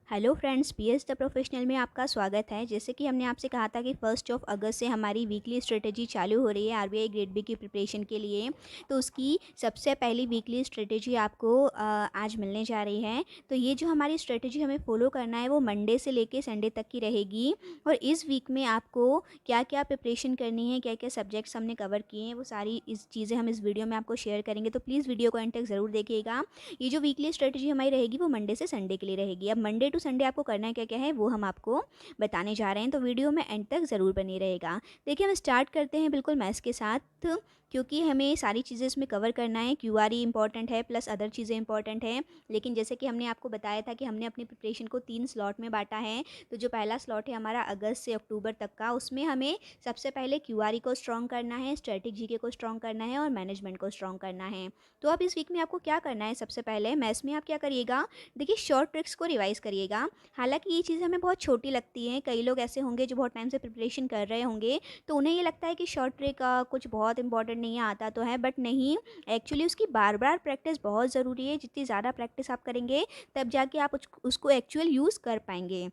Hello friends, PS the professional में आपका स्वागत है। जैसे कि हमने आपसे कहा था कि 1 अगस्त से हमारी वीकली स्ट्रेटेजी चालू हो रही है आरबीआई ग्रेड बी की प्रिपरेशन के लिए। तो उसकी सबसे पहली वीकली स्ट्रेटेजी आपको आज मिलने जा रही है। तो ये जो हमारी स्ट्रेटेजी हमें फॉलो करना है वो मंडे से लेके संडे तक की रहेगी। और इस वीक में आपको क्या क्या प्रिपरेशन करनी है, क्या क्या सब्जेक्ट्स हमने कवर किए हैं, वो सारी इस चीज़ें हम इस वीडियो में आपको शेयर करेंगे। तो प्लीज़ वीडियो को एंड तक ज़रूर देखिएगा। ये जो वीकली स्ट्रेटजी हमारी रहेगी वो मंडे से संडे के लिए रहेगी। अब मंडे टू संडे आपको करना है क्या क्या है वो हम आपको बताने जा रहे हैं, तो वीडियो में एंड तक ज़रूर बनी रहेगा। देखिए, हम स्टार्ट करते हैं बिल्कुल मैथ्स के साथ, क्योंकि हमें सारी चीज़ें इसमें कवर करना है। क्यूआरई इंपॉर्टेंट है प्लस अदर चीज़ें इंपॉर्टेंट हैं। लेकिन जैसे कि हमने आपको बताया था कि हमने अपनी प्रिपरेशन को 3 स्लॉट में बांटा है। तो जो पहला स्लॉट है हमारा अगस्त से अक्टूबर तक का, उसमें हमें सबसे पहले क्यूआरई को स्ट्रॉन्ग करना है, स्टैटिक जीके को स्ट्रॉन्ग करना है और मैनेजमेंट को स्ट्रॉन्ग करना है। तो अब इस वीक में आपको क्या करना है, सबसे पहले मैथ्स में आप क्या करिएगा, देखिए शॉर्ट ट्रिक्स को रिवाइज़ करिएगा। हालांकि ये चीज़ हमें बहुत छोटी लगती हैं, कई लोग ऐसे होंगे जो बहुत टाइम से प्रिपरेशन कर रहे होंगे तो उन्हें ये लगता है कि शॉर्ट ट्रिक कुछ बहुत इंपॉर्टेंट नहीं है, आता तो है बट नहीं, एक्चुअली उसकी बार बार प्रैक्टिस बहुत ज़रूरी है। जितनी ज़्यादा प्रैक्टिस आप करेंगे तब जाके आप उसको एक्चुअल यूज़ कर पाएंगे।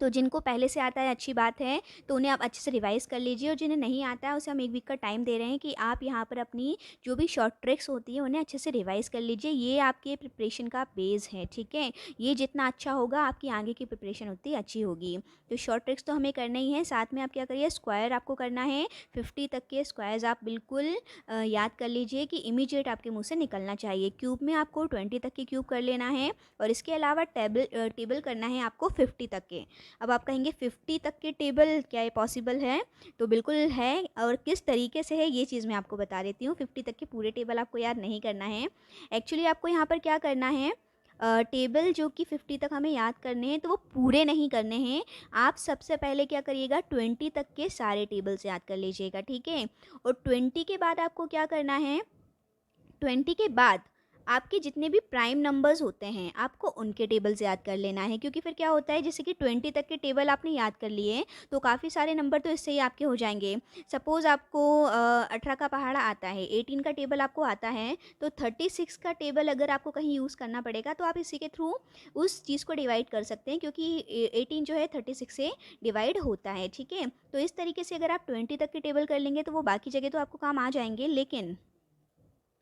तो जिनको पहले से आता है अच्छी बात है, तो उन्हें आप अच्छे से रिवाइज़ कर लीजिए, और जिन्हें नहीं आता है उसे हम 1 वीक का टाइम दे रहे हैं कि आप यहाँ पर अपनी जो भी शॉर्ट ट्रिक्स होती हैं उन्हें अच्छे से रिवाइज़ कर लीजिए। ये आपके प्रिपरेशन का बेस है, ठीक है। ये जितना अच्छा होगा आपकी आगे की प्रिपरेशन उतनी अच्छी होगी। तो शॉर्ट ट्रिक्स तो हमें करना ही है। साथ में आप क्या करिए, स्क्वायर आपको करना है। 50 तक के स्क्वायर्स आप बिल्कुल याद कर लीजिए कि इमीडिएट आपके मुँह से निकलना चाहिए। क्यूब में आपको 20 तक के क्यूब कर लेना है, और इसके अलावा टेबल करना है आपको 50 तक के। अब आप कहेंगे 50 तक के टेबल क्या ये पॉसिबल है? तो बिल्कुल है, और किस तरीके से है ये चीज़ मैं आपको बता देती हूँ। 50 तक के पूरे टेबल आपको याद नहीं करना है। एक्चुअली आपको यहाँ पर क्या करना है, टेबल जो कि 50 तक हमें याद करने हैं तो वो पूरे नहीं करने हैं। आप सबसे पहले क्या करिएगा, 20 तक के सारे टेबल्स याद कर लीजिएगा, ठीक है। और 20 के बाद आपको क्या करना है, 20 के बाद आपके जितने भी प्राइम नंबर्स होते हैं आपको उनके टेबल्स याद कर लेना है। क्योंकि फिर क्या होता है, जैसे कि 20 तक के टेबल आपने याद कर लिए तो काफ़ी सारे नंबर तो इससे ही आपके हो जाएंगे। सपोज़ आपको 18 का पहाड़ा आता है, 18 का टेबल आपको आता है, तो 36 का टेबल अगर आपको कहीं यूज़ करना पड़ेगा तो आप इसी के थ्रू उस चीज़ को डिवाइड कर सकते हैं, क्योंकि 18 जो है 36 से डिवाइड होता है, ठीक है। तो इस तरीके से अगर आप 20 तक के टेबल कर लेंगे तो वो बाकी जगह तो आपको काम आ जाएंगे। लेकिन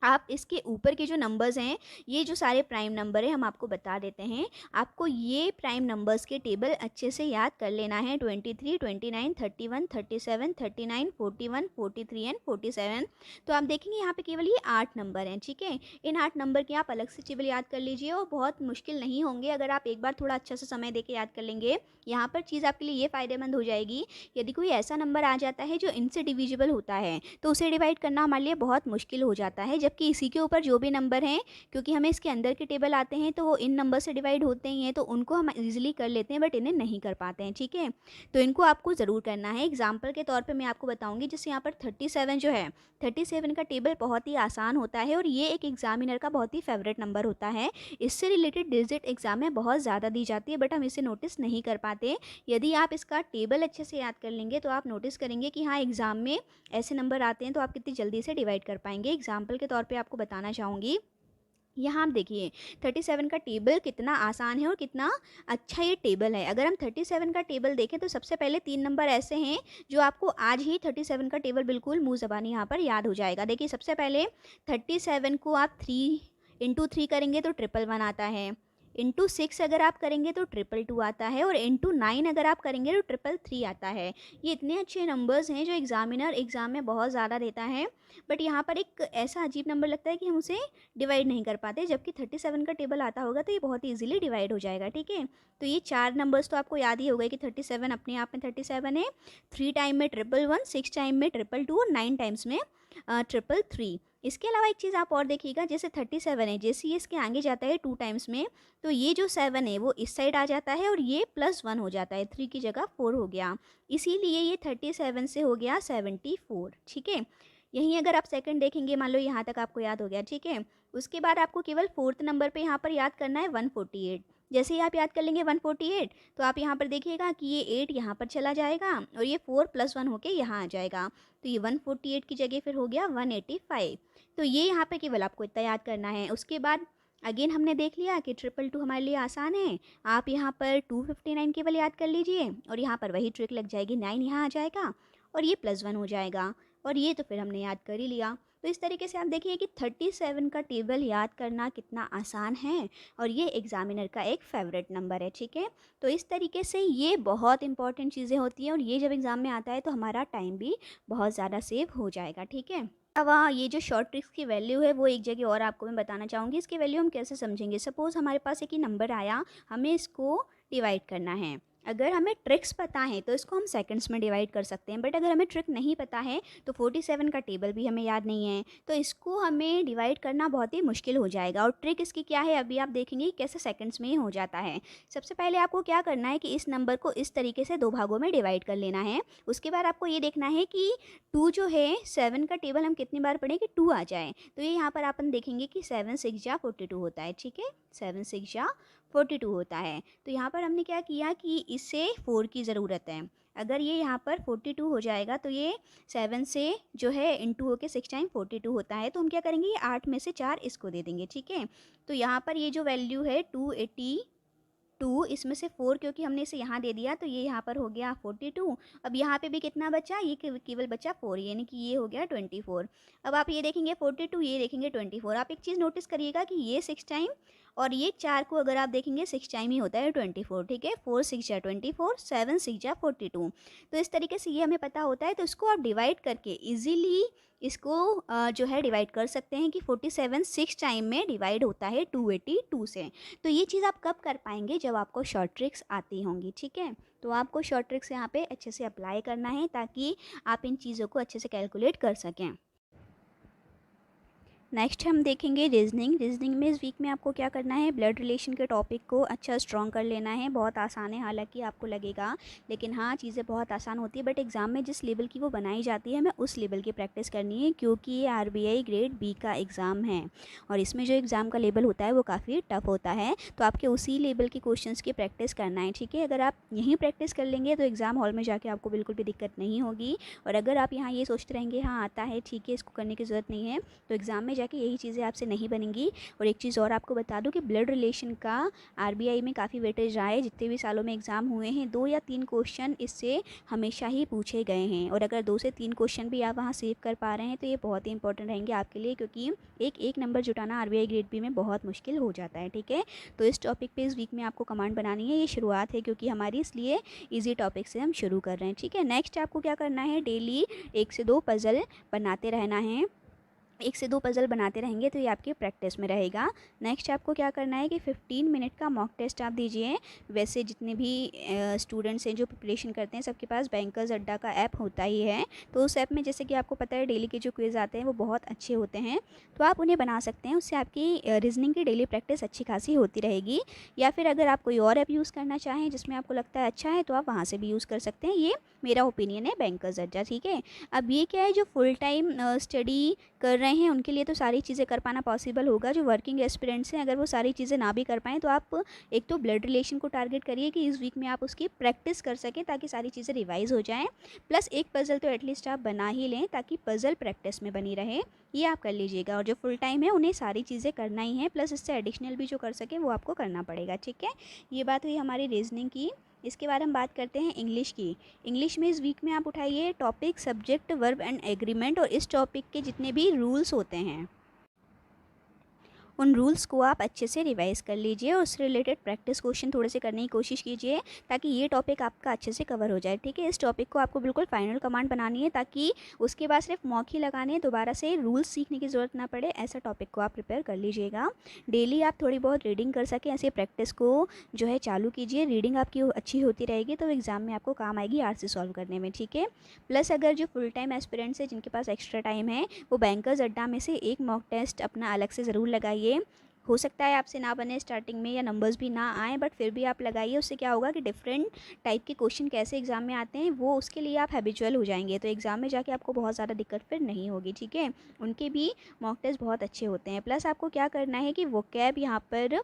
आप इसके ऊपर के जो नंबर्स हैं, ये जो सारे प्राइम नंबर हैं हम आपको बता देते हैं। आपको ये प्राइम नंबर्स के टेबल अच्छे से याद कर लेना है। 23, 29, 31, 37, 39, 41, 43 एंड 47। तो आप देखेंगे यहाँ पे केवल ये 8 नंबर हैं, ठीक है। इन 8 नंबर के आप अलग से टेबल याद कर लीजिए, और बहुत मुश्किल नहीं होंगे अगर आप एक बार थोड़ा अच्छा सा समय दे के याद कर लेंगे। यहाँ पर चीज़ आपके लिए ये फ़ायदेमंद हो जाएगी, यदि कोई ऐसा नंबर आ जाता है जो इनसे डिविजिबल होता है तो उसे डिवाइड करना हमारे लिए बहुत मुश्किल हो जाता है। जबकि इसी के ऊपर जो भी नंबर हैं, क्योंकि हमें इसके अंदर के टेबल आते हैं तो वो इन नंबर से डिवाइड होते ही हैं, तो उनको हम इजीली कर लेते हैं बट इन्हें नहीं कर पाते हैं, ठीक है। तो इनको आपको ज़रूर करना है। एग्जाम्पल के तौर पर मैं आपको बताऊंगी, जैसे यहाँ पर 37 जो है, 37 का टेबल बहुत ही आसान होता है, और ये एक एग्जामिनर का बहुत ही फेवरेट नंबर होता है। इससे रिलेटेड डिजिट एग्जाम में बहुत ज़्यादा दी जाती है बट हम इसे नोटिस नहीं कर पाते। यदि आप इसका टेबल अच्छे से याद कर लेंगे तो आप नोटिस करेंगे कि हाँ, एग्ज़ाम में ऐसे नंबर आते हैं तो आप कितनी जल्दी से डिवाइड कर पाएंगे। एग्जाम्पल के तौर पे आपको बताना चाहूँगी, यहाँ आप देखिए 37 का टेबल कितना आसान है और कितना अच्छा ये टेबल है। अगर हम 37 का टेबल देखें तो सबसे पहले 3 नंबर ऐसे हैं जो आपको आज ही 37 का टेबल बिल्कुल मुँह ज़बानी यहाँ पर याद हो जाएगा। देखिए, सबसे पहले 37 को आप 3 × 3 करेंगे तो 111 आता है, इंटू 6 अगर आप करेंगे तो 222 आता है, और इंटू 9 अगर आप करेंगे तो 333 आता है। ये इतने अच्छे नंबर्स हैं जो एग्जामिनर एग्ज़ाम में बहुत ज़्यादा देता है, बट यहाँ पर एक ऐसा अजीब नंबर लगता है कि हम उसे डिवाइड नहीं कर पाते। जबकि 37 का टेबल आता होगा तो ये बहुत ही ईजिली डिवाइड हो जाएगा, ठीक है। तो ये 4 नंबर्स तो आपको याद ही हो गए कि 37 अपने आप में 37 है, 3 टाइम में 111, 6 टाइम में 222 और 9 टाइम्स में 333। इसके अलावा एक चीज़ आप और देखिएगा, जैसे 37 है, जैसे ही इसके आगे जाता है 2 टाइम्स में, तो ये जो 7 है वो इस साइड आ जाता है और ये +1 हो जाता है, 3 की जगह 4 हो गया। इसीलिए ये 37 से हो गया 74, ठीक है। यहीं अगर आप सेकंड देखेंगे, मान लो यहाँ तक आपको याद हो गया, ठीक है। उसके बाद आपको केवल 4th नंबर पे यहाँ पर याद करना है 148। जैसे ही आप याद कर लेंगे 148, तो आप यहाँ पर देखिएगा कि ये 8 यहाँ पर चला जाएगा और ये 4 + 1 होके यहाँ आ जाएगा। तो ये 148 की जगह फिर हो गया 185। तो ये यहाँ पे केवल आपको इतना याद करना है। उसके बाद अगेन हमने देख लिया कि 222 हमारे लिए आसान है। आप यहाँ पर 259 केवल याद कर लीजिए और यहाँ पर वही ट्रिक लग जाएगी, 9 यहाँ आ जाएगा और ये +1 हो जाएगा और ये तो फिर हमने याद कर ही लिया। तो इस तरीके से आप देखिए कि 37 का टेबल याद करना कितना आसान है और ये एग्जामिनर का एक फेवरेट नंबर है, ठीक है। तो इस तरीके से ये बहुत इंपॉर्टेंट चीज़ें होती हैं और ये जब एग्ज़ाम में आता है तो हमारा टाइम भी बहुत ज़्यादा सेव हो जाएगा, ठीक है। अब ये जो शॉर्ट ट्रिक्स की वैल्यू है वो एक जगह और आपको मैं बताना चाहूँगी। इसकी वैल्यू हम कैसे समझेंगे, सपोज़ हमारे पास एक ही नंबर आया, हमें इसको डिवाइड करना है। अगर हमें ट्रिक्स पता है तो इसको हम सेकंड्स में डिवाइड कर सकते हैं, बट अगर हमें ट्रिक नहीं पता है तो 47 का टेबल भी हमें याद नहीं है तो इसको हमें डिवाइड करना बहुत ही मुश्किल हो जाएगा। और ट्रिक इसकी क्या है अभी आप देखेंगे कैसे सेकंड्स में ही हो जाता है। सबसे पहले आपको क्या करना है कि इस नंबर को इस तरीके से 2 भागों में डिवाइड कर लेना है। उसके बाद आपको ये देखना है कि 2 जो है 7 का टेबल हम कितनी बार पढ़ें कि 2 आ जाए। तो ये यहाँ पर अपन देखेंगे कि 7 6 जा 42 होता है, ठीक है। 7 6 जा 42 होता है। तो यहाँ पर हमने क्या किया कि इसे 4 की ज़रूरत है। अगर ये यहाँ पर 42 हो जाएगा तो ये 7 से जो है इंटू होके 6 टाइम 42 होता है। तो हम क्या करेंगे, ये 8 में से 4 इसको दे देंगे, ठीक है। तो यहाँ पर ये जो वैल्यू है 282, इसमें से 4 क्योंकि हमने इसे यहाँ दे दिया तो ये यहाँ पर हो गया 42। अब यहाँ पे भी कितना बचा, ये केवल बचा 4, यानी कि ये हो गया 24। अब आप ये देखेंगे 42, ये देखेंगे 24। आप एक चीज़ नोटिस करिएगा कि ये 6 टाइम और ये 4 को अगर आप देखेंगे 6 टाइम ही होता है 24, ठीक है। 4 6 जा 24, 7 6 जा 42। तो इस तरीके से ये हमें पता होता है तो इसको आप डिवाइड करके इजीली इसको जो है डिवाइड कर सकते हैं कि 47 6 टाइम में डिवाइड होता है 282 से। तो ये चीज़ आप कब कर पाएंगे, जब आपको शॉर्ट ट्रिक्स आती होंगी, ठीक है। तो आपको शॉर्ट ट्रिक्स यहाँ पे अच्छे से अप्लाई करना है ताकि आप इन चीज़ों को अच्छे से कैलकुलेट कर सकें। नेक्स्ट हम देखेंगे रीजनिंग। रीजनिंग में इस वीक में आपको क्या करना है, ब्लड रिलेशन के टॉपिक को अच्छा स्ट्रॉन्ग कर लेना है। बहुत आसान है हालांकि आपको लगेगा, लेकिन हाँ चीज़ें बहुत आसान होती है, बट एग्ज़ाम में जिस लेवल की वो बनाई जाती है हमें उस लेवल की प्रैक्टिस करनी है क्योंकि ये RBI ग्रेड B का एग्ज़ाम है और इसमें जो एग्ज़ाम का लेवल होता है वो काफ़ी टफ होता है। तो आपके उसी लेवल के क्वेश्चन की प्रैक्टिस करना है, ठीक है। अगर आप यहीं प्रैक्टिस कर लेंगे तो एग्ज़ाम हॉल में जाके आपको बिल्कुल भी दिक्कत नहीं होगी। और अगर आप यहाँ ये सोचते रहेंगे हाँ आता है ठीक है इसको करने की ज़रूरत नहीं है, तो एग्ज़ाम में जाके यही चीज़ें आपसे नहीं बनेंगी। और एक चीज़ और आपको बता दूं कि ब्लड रिलेशन का RBI में काफ़ी वेटेज रहा है। जितने भी सालों में एग्ज़ाम हुए हैं 2 या 3 क्वेश्चन इससे हमेशा ही पूछे गए हैं और अगर 2 से 3 क्वेश्चन भी आप वहाँ सेव कर पा रहे हैं तो ये बहुत ही इंपॉर्टेंट रहेंगे आपके लिए, क्योंकि एक नंबर जुटाना RBI ग्रेड B में बहुत मुश्किल हो जाता है, ठीक है। तो इस टॉपिक पे इस वीक में आपको कमांड बनानी है, ये शुरुआत है क्योंकि हमारी, इसलिए ईजी टॉपिक से हम शुरू कर रहे हैं, ठीक है। नेक्स्ट आपको क्या करना है, डेली 1 से 2 पज़ल बनाते रहना है। 1 से 2 पज़ल बनाते रहेंगे तो ये आपकी प्रैक्टिस में रहेगा। नेक्स्ट आपको क्या करना है कि 15 मिनट का मॉक टेस्ट आप दीजिए। वैसे जितने भी स्टूडेंट्स हैं जो प्रिपरेशन करते हैं सबके पास बैंकर्स अड्डा का ऐप होता ही है, तो उस ऐप में जैसे कि आपको पता है डेली के जो क्विज़ आते हैं वो बहुत अच्छे होते हैं, तो आप उन्हें बना सकते हैं। उससे आपकी रीजनिंग की डेली प्रैक्टिस अच्छी खासी होती रहेगी। या फिर अगर आप कोई और ऐप यूज़ करना चाहें जिसमें आपको लगता है अच्छा है तो आप वहाँ से भी यूज़ कर सकते हैं। ये मेरा ओपिनियन है बैंकर्स अड्डा, ठीक है। अब ये क्या है, जो फुल टाइम स्टडी कर रहे हैं उनके लिए तो सारी चीज़ें कर पाना पॉसिबल होगा। जो वर्किंग एस्पिरेंट्स हैं अगर वो सारी चीज़ें ना भी कर पाएँ तो आप एक तो ब्लड रिलेशन को टारगेट करिए कि इस वीक में आप उसकी प्रैक्टिस कर सकें ताकि सारी चीज़ें रिवाइज़ हो जाएँ। प्लस एक पज़ल तो एटलीस्ट आप बना ही लें ताकि पज़ल प्रैक्टिस में बनी रहे, ये आप कर लीजिएगा। और जो फुल टाइम है उन्हें सारी चीज़ें करना ही है, प्लस इससे एडिशनल भी जो कर सकें वो आपको करना पड़ेगा, ठीक है। ये बात हुई हमारी रीजनिंग की। इसके बाद हम बात करते हैं इंग्लिश की। इंग्लिश में इस वीक में आप उठाइए topic subject verb and agreement, और इस टॉपिक के जितने भी रूल्स होते हैं उन रूल्स को आप अच्छे से रिवाइज़ कर लीजिए और उससे रिलेटेड प्रैक्टिस क्वेश्चन थोड़े से करने की कोशिश कीजिए ताकि ये टॉपिक आपका अच्छे से कवर हो जाए, ठीक है। इस टॉपिक को आपको बिल्कुल फाइनल कमांड बनानी है ताकि उसके बाद सिर्फ मॉक ही लगाने, दोबारा से रूल्स सीखने की ज़रूरत ना पड़े। ऐसा टॉपिक को आप प्रिपेयर कर लीजिएगा। डेली आप थोड़ी बहुत रीडिंग कर सकें, ऐसे प्रैक्टिस को जो है चालू कीजिए। रीडिंग आपकी अच्छी होती रहेगी तो एग्ज़ाम में आपको काम आएगी RC सॉल्व करने में, ठीक है। प्लस अगर जो फुल टाइम एस्पिरेंट्स है जिनके पास एक्स्ट्रा टाइम है वो बैंकर्स अड्डा में से एक मॉक टेस्ट अपना अलग से ज़रूर लगाइए। हो सकता है आपसे ना बने स्टार्टिंग में या नंबर्स भी ना आए, बट फिर भी आप लगाइए। उससे क्या होगा कि डिफरेंट टाइप के क्वेश्चन कैसे एग्जाम में आते हैं वो उसके लिए आप हैबिचुअल हो जाएंगे, तो एग्ज़ाम में जाके आपको बहुत ज़्यादा दिक्कत फिर नहीं होगी, ठीक है। उनके भी मॉक टेस्ट बहुत अच्छे होते हैं। प्लस आपको क्या करना है कि वोकैब यहाँ पर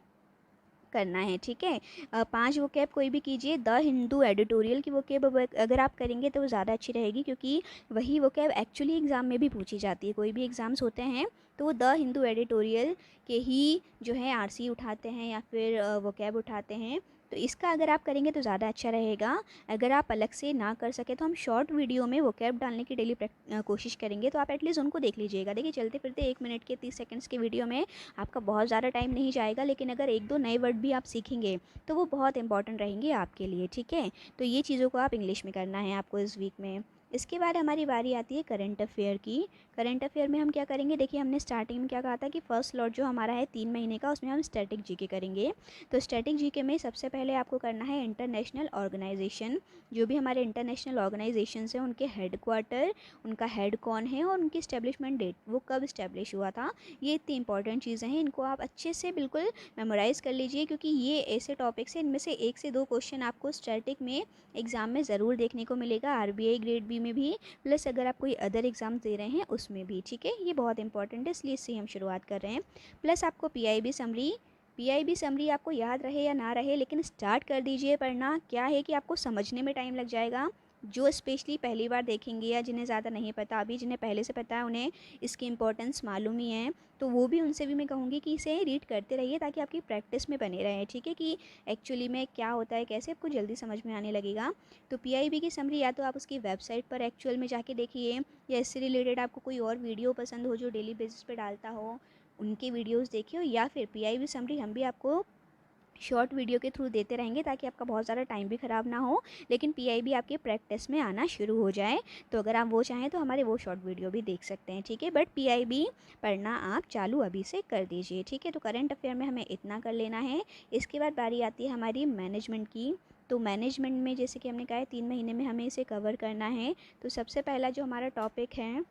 करना है, ठीक है। 5 वोकैब कोई भी कीजिए। द हिंदू एडिटोरियल की वोकैब अगर आप करेंगे तो वो ज़्यादा अच्छी रहेगी क्योंकि वही वोकैब एक्चुअली एग्ज़ाम में भी पूछी जाती है। कोई भी एग्ज़ाम्स होते हैं तो वो द हिंदू एडिटोरियल के ही जो है आरसी उठाते हैं या फिर वोकैब उठाते हैं। तो इसका अगर आप करेंगे तो ज़्यादा अच्छा रहेगा। अगर आप अलग से ना कर सके तो हम शॉर्ट वीडियो में वोकैब डालने की डेली कोशिश करेंगे, तो आप एटलीस्ट उनको देख लीजिएगा। देखिए चलते फिरते 1 मिनट के 30 सेकंड्स के वीडियो में आपका बहुत ज़्यादा टाइम नहीं जाएगा, लेकिन अगर 1-2 नए वर्ड भी आप सीखेंगे तो वो बहुत इंपॉर्टेंट रहेंगे आपके लिए, ठीक है। तो ये चीज़ों को आप इंग्लिश में करना है आपको इस वीक में। इसके बाद हमारी बारी आती है करंट अफेयर की। करंट अफेयर में हम क्या करेंगे, देखिए हमने स्टार्टिंग में क्या कहा था कि फर्स्ट स्लॉट जो हमारा है 3 महीने का, उसमें हम स्टैटिक जीके करेंगे। तो स्टैटिक जीके में सबसे पहले आपको करना है इंटरनेशनल ऑर्गेनाइजेशन। जो भी हमारे इंटरनेशनल ऑर्गेनाइजेशंस हैं उनके हेड क्वार्टर, उनका हेड कौन है और उनकी स्टैब्लिशमेंट डेट, वो कब इस्टेब्लिश हुआ था। ये इतनी इंपॉर्टेंट चीज़ें हैं, इनको आप अच्छे से बिल्कुल मेमोराइज़ कर लीजिए, क्योंकि ये ऐसे टॉपिक्स हैं, इनमें से 1 से 2 क्वेश्चन आपको स्टैटिक में एग्ज़ाम में ज़रूर देखने को मिलेगा, आरबीआई ग्रेड बी में भी, प्लस अगर आप कोई अदर एग्ज़ाम दे रहे हैं उसमें भी, ठीक है। ये बहुत इंपॉर्टेंट है, इसलिए इससे हम शुरुआत कर रहे हैं। प्लस आपको पीआईबी समरी आपको याद रहे या ना रहे, लेकिन स्टार्ट कर दीजिए पढ़ना। क्या है कि आपको समझने में टाइम लग जाएगा। जो स्पेशली पहली बार देखेंगे या जिन्हें ज़्यादा नहीं पता, अभी जिन्हें पहले से पता है उन्हें इसकी इंपॉर्टेंस मालूम ही है, तो वो भी, उनसे भी मैं कहूँगी कि इसे रीड करते रहिए ताकि आपकी प्रैक्टिस में बने रहे, ठीक है, कि एक्चुअली में क्या होता है, कैसे आपको जल्दी समझ में आने लगेगा। तो पीआईबी की समरी या तो आप उसकी वेबसाइट पर एक्चुअल में जाके देखिए, या इससे रिलेटेड आपको कोई और वीडियो पसंद हो जो डेली बेसिस पे डालता हो, उनके वीडियोस देखिए, या फिर पीआईबी समरी हम भी आपको शॉर्ट वीडियो के थ्रू देते रहेंगे ताकि आपका बहुत ज़्यादा टाइम भी ख़राब ना हो, लेकिन पीआईबी आपके प्रैक्टिस में आना शुरू हो जाए। तो अगर आप वो चाहें तो हमारे वो शॉर्ट वीडियो भी देख सकते हैं, ठीक है। बट पीआईबी पढ़ना आप चालू अभी से कर दीजिए, ठीक है। तो करंट अफेयर में हमें इतना कर लेना है। इसके बाद बारी आती है हमारी मैनेजमेंट की। तो मैनेजमेंट में जैसे कि हमने कहा है 3 महीने में हमें इसे कवर करना है। तो सबसे पहला जो हमारा टॉपिक है,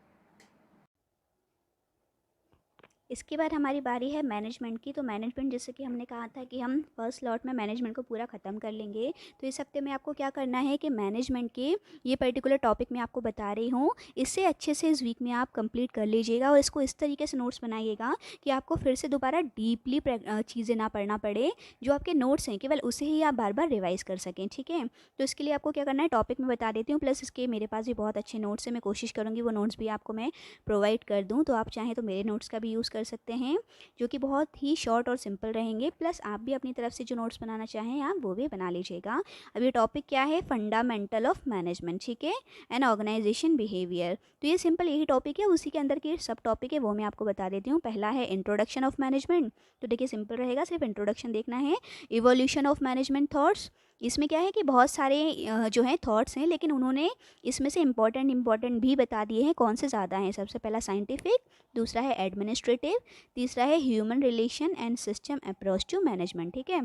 इसके बाद हमारी बारी है मैनेजमेंट की। तो मैनेजमेंट जैसे कि हमने कहा था कि हम फर्स्ट स्लॉट में मैनेजमेंट को पूरा ख़त्म कर लेंगे। तो इस हफ्ते में आपको क्या करना है कि मैनेजमेंट के ये पर्टिकुलर टॉपिक मैं आपको बता रही हूँ, इससे अच्छे से इस वीक में आप कंप्लीट कर लीजिएगा, और इसको इस तरीके से नोट्स बनाइएगा कि आपको फिर से दोबारा डीपली चीज़ें ना पढ़ना पड़े। जो आपके नोट्स हैं केवल उसे ही आप बार बार रिवाइज़ कर सकें, ठीक है। तो इसके लिए आपको क्या करना है, टॉपिक में बता देती हूँ, प्लस इसके मेरे पास भी बहुत अच्छे नोट्स हैं, मैं कोशिश करूँगी वो नोट्स भी आपको मैं प्रोवाइड कर दूँ। तो आप चाहें तो मेरे नोट्स का भी यूज़ कर सकते हैं, जो कि बहुत ही शॉर्ट और सिंपल रहेंगे। प्लस आप भी अपनी तरफ से जो नोट्स बनाना चाहें आप वो भी बना लीजिएगा। अब ये टॉपिक क्या है, फंडामेंटल ऑफ मैनेजमेंट, ठीक है, एंड ऑर्गेनाइजेशन बिहेवियर। तो ये सिंपल यही टॉपिक है, उसी के अंदर के सब टॉपिक है वो मैं आपको बता देती हूँ। पहला है इंट्रोडक्शन ऑफ मैनेजमेंट। तो देखिए सिंपल रहेगा, सिर्फ इंट्रोडक्शन देखना है। Evolution of management thoughts. इसमें क्या है कि बहुत सारे जो हैं थॉट्स हैं, लेकिन उन्होंने इसमें से इम्पॉर्टेंट भी बता दिए हैं कौन से ज़्यादा हैं। सबसे पहला साइंटिफिक, दूसरा है एडमिनिस्ट्रेटिव, तीसरा है human relation and system approach to management, ठीक है।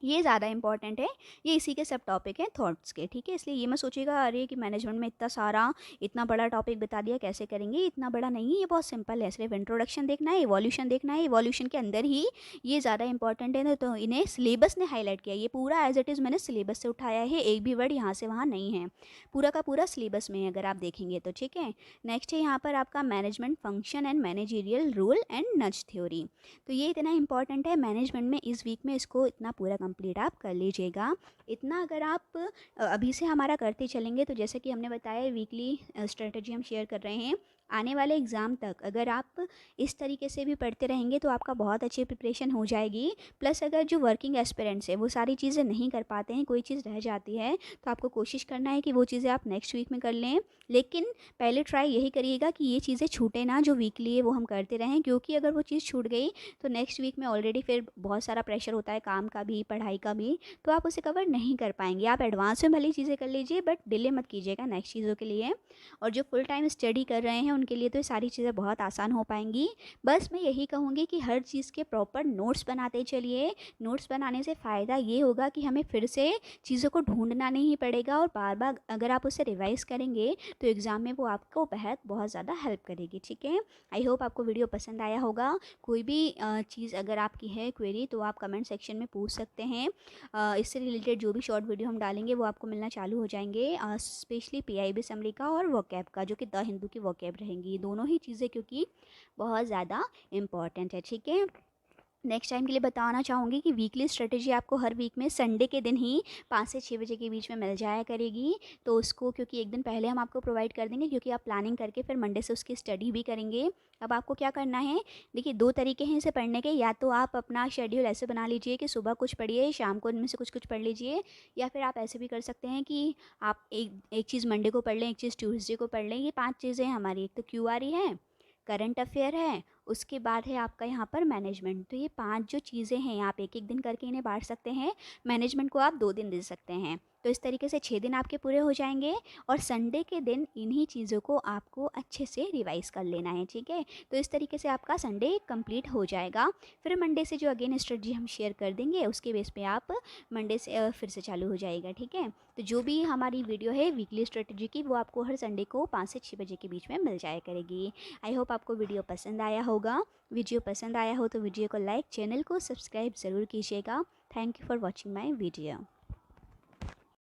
ये ज़्यादा इंपॉर्टेंट है, ये इसी के सब टॉपिक हैं थॉट्स के, ठीक है। इसलिए ये मत सोचिएगा अरे कि मैनेजमेंट में इतना सारा, इतना बड़ा टॉपिक बता दिया कैसे करेंगे, इतना बड़ा नहीं, ये बहुत सिंपल है। सिर्फ इंट्रोडक्शन देखना है, इवोल्यूशन देखना है, इवोल्यूशन के अंदर ही ये ज़्यादा इंपॉर्टेंट है। तो इन्हें सिलेबस ने हाईलाइट किया, ये पूरा एज इट इज़ मैंने सिलेबस से उठाया है, एक भी वर्ड यहाँ से वहाँ नहीं है, पूरा का पूरा सिलेबस में है अगर आप देखेंगे तो, ठीक है। नेक्स्ट है यहाँ पर आपका management function and managerial rule and नज थ्योरी। तो ये इतना इंपॉर्टेंट है मैनेजमेंट में, इस वीक में इसको इतना पूरा कंप्लीट आप कर लीजिएगा। इतना अगर आप अभी से हमारा करते चलेंगे, तो जैसे कि हमने बताया वीकली स्ट्रेटजी हम शेयर कर रहे हैं, आने वाले एग्ज़ाम तक अगर आप इस तरीके से भी पढ़ते रहेंगे तो आपका बहुत अच्छी प्रिपरेशन हो जाएगी। प्लस अगर जो वर्किंग एस्पिरेंट्स है वो सारी चीज़ें नहीं कर पाते हैं, कोई चीज़ रह जाती है, तो आपको कोशिश करना है कि वो चीज़ें आप नेक्स्ट वीक में कर लें। लेकिन पहले ट्राई यही करिएगा कि ये चीज़ें छूटे ना, जो वीकली है वो हम करते रहें, क्योंकि अगर वो चीज़ छूट गई तो नेक्स्ट वीक में ऑलरेडी फिर बहुत सारा प्रेशर होता है, काम का भी पढ़ाई का भी, तो आप उसे कवर नहीं कर पाएंगे। आप एडवांस में भली चीज़ें कर लीजिए, बट डिले मत कीजिएगा नेक्स्ट चीज़ों के लिए। और जो फुल टाइम स्टडी कर रहे हैं उनके लिए तो ये सारी चीज़ें बहुत आसान हो पाएंगी। बस मैं यही कहूँगी कि हर चीज़ के प्रॉपर नोट्स बनाते चलिए। नोट्स बनाने से फ़ायदा ये होगा कि हमें फिर से चीज़ों को ढूंढना नहीं पड़ेगा, और बार बार अगर आप उसे रिवाइज़ करेंगे तो एग्ज़ाम में वो आपको बहुत ज़्यादा हेल्प करेगी, ठीक है। आई होप आपको वीडियो पसंद आया होगा। कोई भी चीज़ अगर आपकी है क्वेरी तो आप कमेंट सेक्शन में पूछ सकते हैं। इससे रिलेटेड जो भी शॉर्ट वीडियो हम डालेंगे वो आपको मिलना चालू हो जाएंगे, स्पेशली पीआईबी समरी का और वोकैब का, जो कि द हिंदू की वोकैब रहेंगी, दोनों ही चीज़ें, क्योंकि बहुत ज़्यादा इम्पॉर्टेंट है, ठीक है। नेक्स्ट टाइम के लिए बताना चाहूँगी कि वीकली स्ट्रेटजी आपको हर वीक में संडे के दिन ही 5 से 6 बजे के बीच में मिल जाया करेगी। तो उसको क्योंकि एक दिन पहले हम आपको प्रोवाइड कर देंगे, क्योंकि आप प्लानिंग करके फिर मंडे से उसकी स्टडी भी करेंगे। अब आपको क्या करना है, देखिए 2 तरीके हैं इसे पढ़ने के। या तो आप अपना शेड्यूल ऐसे बना लीजिए कि सुबह कुछ पढ़िए, शाम को इनमें से कुछ पढ़ लीजिए। या फिर आप ऐसे भी कर सकते हैं कि आप एक एक चीज़ मंडे को पढ़ लें, एक चीज़ ट्यूसडे को पढ़ लें। ये 5 चीज़ें हैं हमारी। एक तो क्यूआरई है, करंट अफेयर है, उसके बाद है आपका यहाँ पर मैनेजमेंट। तो ये 5 जो चीज़ें हैं आप एक-एक दिन करके इन्हें बाँट सकते हैं। मैनेजमेंट को आप 2 दिन दे सकते हैं। तो इस तरीके से 6 दिन आपके पूरे हो जाएँगे और संडे के दिन इन्हीं चीज़ों को आपको अच्छे से रिवाइज़ कर लेना है, ठीक है? तो इस तरीके से आपका संडे कंप्लीट हो जाएगा। फिर मंडे से जो अगेन स्ट्रेटजी हम शेयर कर देंगे, उसके बेस पे आप मंडे से फिर से चालू हो जाएगा, ठीक है? तो जो भी हमारी वीडियो है वीकली स्ट्रेटजी की, वो आपको हर संडे को 5 से 6 बजे के बीच में मिल जाया करेगी। आई होप आपको वीडियो पसंद आया होगा। वीडियो पसंद आया हो तो वीडियो को लाइक, चैनल को सब्सक्राइब ज़रूर कीजिएगा। Thank you for watching my video.